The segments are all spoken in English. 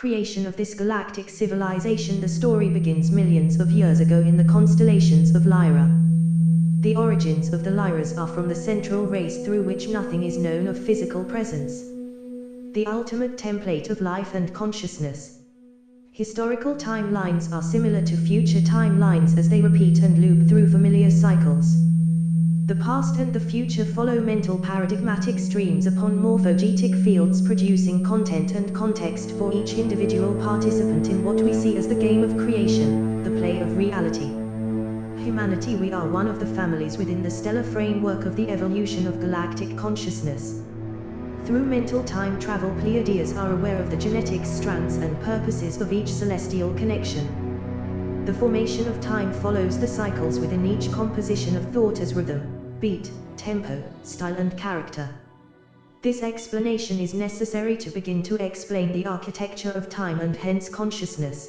creation of this galactic civilization. The story begins millions of years ago in the constellations of Lyra. The origins of the Lyras are from the central race through which nothing is known of physical presence. The ultimate template of life and consciousness. Historical timelines are similar to future timelines as they repeat and loop through familiar cycles. The past and the future follow mental paradigmatic streams upon morphogenetic fields, producing content and context for each individual participant in what we see as the game of creation, the play of reality. Humanity, we are one of the families within the stellar framework of the evolution of galactic consciousness. Through mental time travel, Pleiadians are aware of the genetics, strands and purposes of each celestial connection. The formation of time follows the cycles within each composition of thought as rhythm, beat, tempo, style and character. This explanation is necessary to begin to explain the architecture of time and hence consciousness.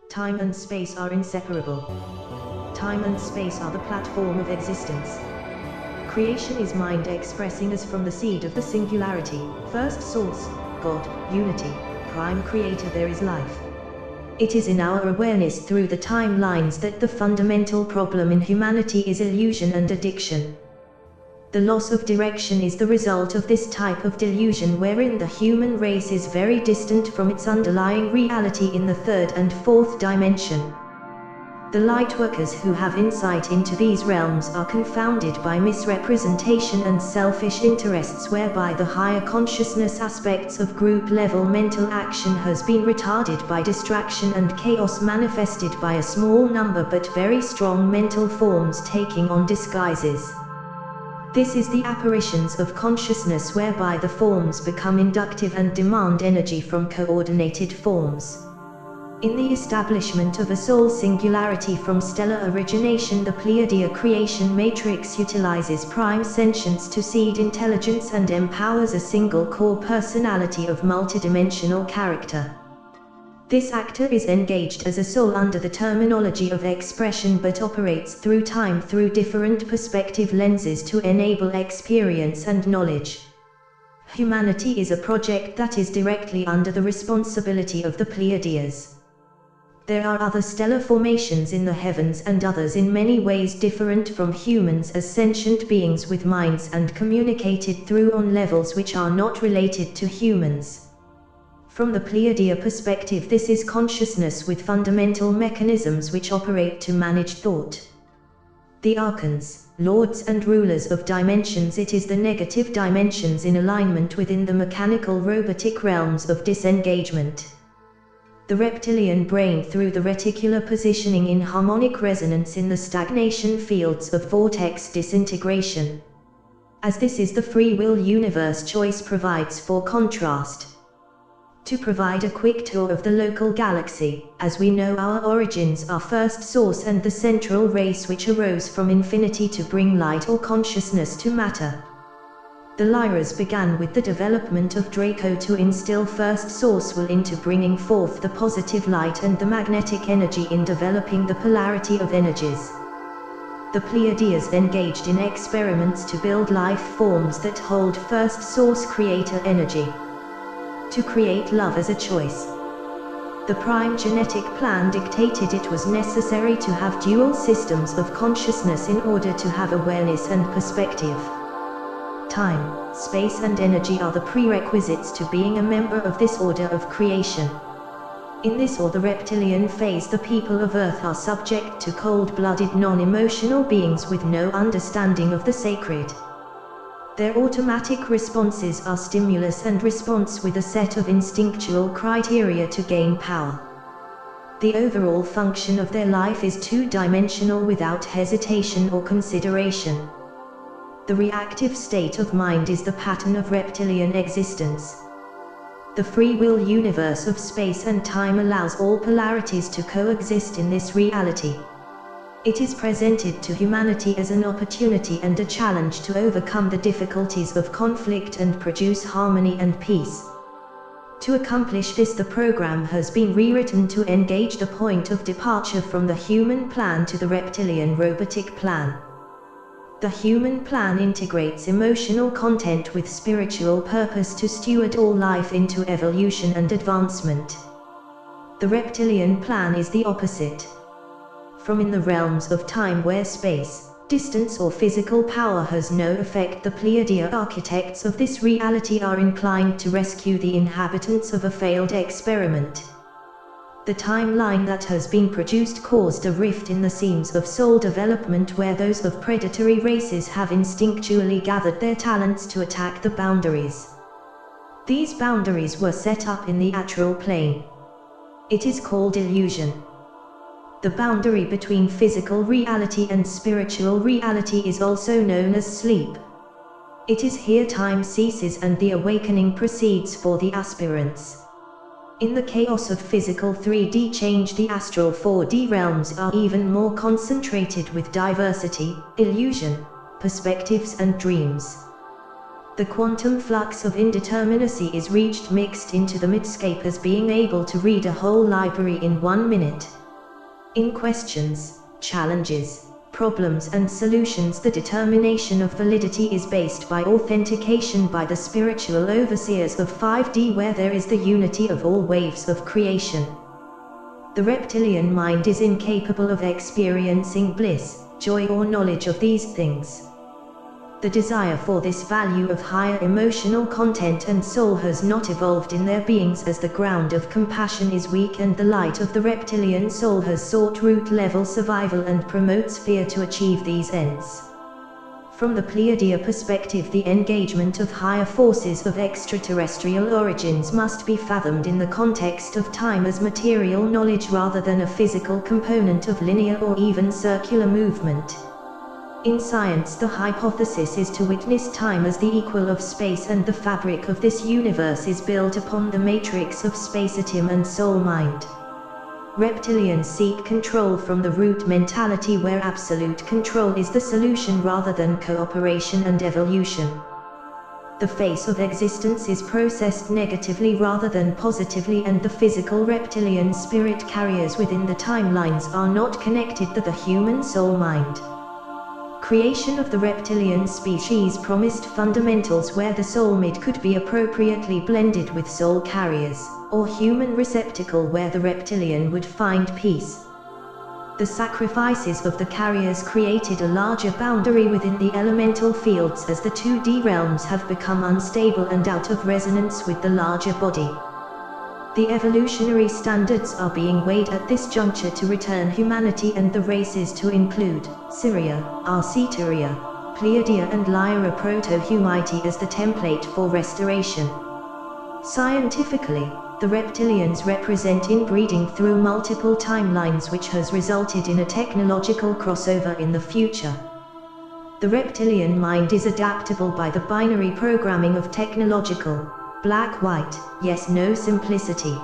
Time and space are inseparable. Time and space are the platform of existence. Creation is mind expressing as from the seed of the singularity, first source, God, unity, prime creator there is life. It is in our awareness through the timelines that the fundamental problem in humanity is illusion and addiction. The loss of direction is the result of this type of delusion wherein the human race is very distant from its underlying reality in the third and fourth dimension. The lightworkers who have insight into these realms are confounded by misrepresentation and selfish interests whereby the higher consciousness aspects of group-level mental action has been retarded by distraction and chaos manifested by a small number but very strong mental forms taking on disguises. This is the apparitions of consciousness whereby the forms become inductive and demand energy from coordinated forms. In the establishment of a soul singularity from stellar origination, the Pleiadian creation matrix utilizes prime sentience to seed intelligence and empowers a single core personality of multidimensional character. This actor is engaged as a soul under the terminology of expression but operates through time through different perspective lenses to enable experience and knowledge. Humanity is a project that is directly under the responsibility of the Pleiadians. There are other stellar formations in the heavens and others in many ways different from humans as sentient beings with minds and communicated through on levels which are not related to humans. From the Pleiadian perspective, this is consciousness with fundamental mechanisms which operate to manage thought. The archons, lords and rulers of dimensions, it is the negative dimensions in alignment within the mechanical robotic realms of disengagement. The reptilian brain through the reticular positioning in harmonic resonance in the stagnation fields of vortex disintegration. As this is the free will universe, choice provides for contrast. To provide a quick tour of the local galaxy, as we know our origins are first source and the central race which arose from infinity to bring light or consciousness to matter. The Lyras began with the development of Draco to instill first source will into bringing forth the positive light and the magnetic energy in developing the polarity of energies. The Pleiadians engaged in experiments to build life forms that hold first source creator energy. To create love as a choice. The prime genetic plan dictated it was necessary to have dual systems of consciousness in order to have awareness and perspective. Time, space and energy are the prerequisites to being a member of this order of creation. In this or the reptilian phase, the people of Earth are subject to cold-blooded non-emotional beings with no understanding of the sacred. Their automatic responses are stimulus and response with a set of instinctual criteria to gain power. The overall function of their life is two-dimensional without hesitation or consideration. The reactive state of mind is the pattern of reptilian existence. The free will universe of space and time allows all polarities to coexist in this reality. It is presented to humanity as an opportunity and a challenge to overcome the difficulties of conflict and produce harmony and peace. To accomplish this, the program has been rewritten to engage the point of departure from the human plan to the reptilian robotic plan. The human plan integrates emotional content with spiritual purpose to steward all life into evolution and advancement. The reptilian plan is the opposite. From in the realms of time where space, distance or physical power has no effect, the Pleiadian architects of this reality are inclined to rescue the inhabitants of a failed experiment. The timeline that has been produced caused a rift in the seams of soul development where those of predatory races have instinctually gathered their talents to attack the boundaries. These boundaries were set up in the astral plane. It is called illusion. The boundary between physical reality and spiritual reality is also known as sleep. It is here time ceases and the awakening proceeds for the aspirants. In the chaos of physical 3D change, the astral 4D realms are even more concentrated with diversity, illusion, perspectives and dreams. The quantum flux of indeterminacy is reached mixed into the midscape as being able to read a whole library in 1 minute. In questions, challenges, problems and solutions, the determination of validity is based by authentication by the spiritual overseers of 5D where there is the unity of all waves of creation. The reptilian mind is incapable of experiencing bliss, joy or knowledge of these things. The desire for this value of higher emotional content and soul has not evolved in their beings as the ground of compassion is weak and the light of the reptilian soul has sought root-level survival and promotes fear to achieve these ends. From the Pleiadian perspective, the engagement of higher forces of extraterrestrial origins must be fathomed in the context of time as material knowledge rather than a physical component of linear or even circular movement. In science, the hypothesis is to witness time as the equal of space, and the fabric of this universe is built upon the matrix of space-atom and soul-mind. Reptilians seek control from the root mentality where absolute control is the solution rather than cooperation and evolution. The face of existence is processed negatively rather than positively, and the physical reptilian spirit carriers within the timelines are not connected to the human soul-mind. Creation of the reptilian species promised fundamentals where the soulmate could be appropriately blended with soul carriers, or human receptacle where the reptilian would find peace. The sacrifices of the carriers created a larger boundary within the elemental fields as the 2D realms have become unstable and out of resonance with the larger body. The evolutionary standards are being weighed at this juncture to return humanity and the races to include Syria, Arceteria, Pleiadia and Lyra proto-humanity as the template for restoration. Scientifically, the reptilians represent inbreeding through multiple timelines, which has resulted in a technological crossover in the future. The reptilian mind is adaptable by the binary programming of technological black-white, yes-no simplicity.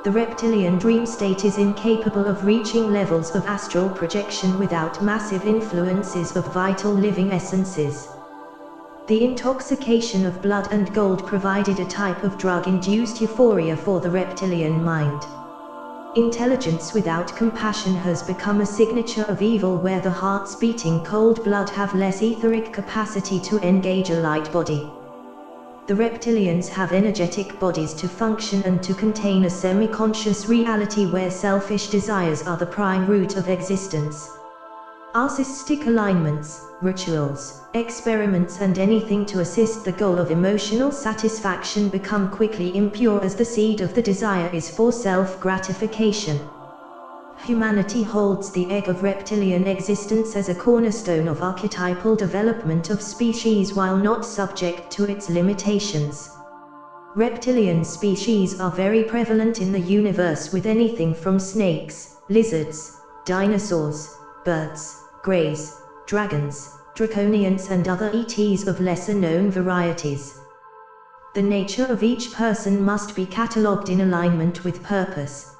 The reptilian dream state is incapable of reaching levels of astral projection without massive influences of vital living essences. The intoxication of blood and gold provided a type of drug-induced euphoria for the reptilian mind. Intelligence without compassion has become a signature of evil where the hearts beating cold blood have less etheric capacity to engage a light body. The reptilians have energetic bodies to function and to contain a semi-conscious reality where selfish desires are the prime root of existence. Artistic alignments, rituals, experiments and anything to assist the goal of emotional satisfaction become quickly impure as the seed of the desire is for self-gratification. Humanity holds the egg of reptilian existence as a cornerstone of archetypal development of species while not subject to its limitations. Reptilian species are very prevalent in the universe, with anything from snakes, lizards, dinosaurs, birds, greys, dragons, draconians and other ETs of lesser-known varieties. The nature of each person must be catalogued in alignment with purpose.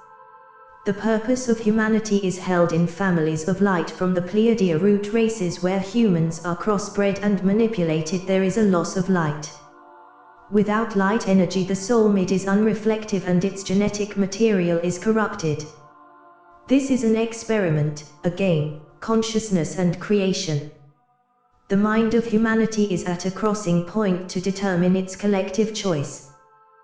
The purpose of humanity is held in families of light from the Pleiadian root races where humans are crossbred and manipulated. There is a loss of light. Without light energy, the soulmate is unreflective and its genetic material is corrupted. This is an experiment, a game, consciousness and creation. The mind of humanity is at a crossing point to determine its collective choice.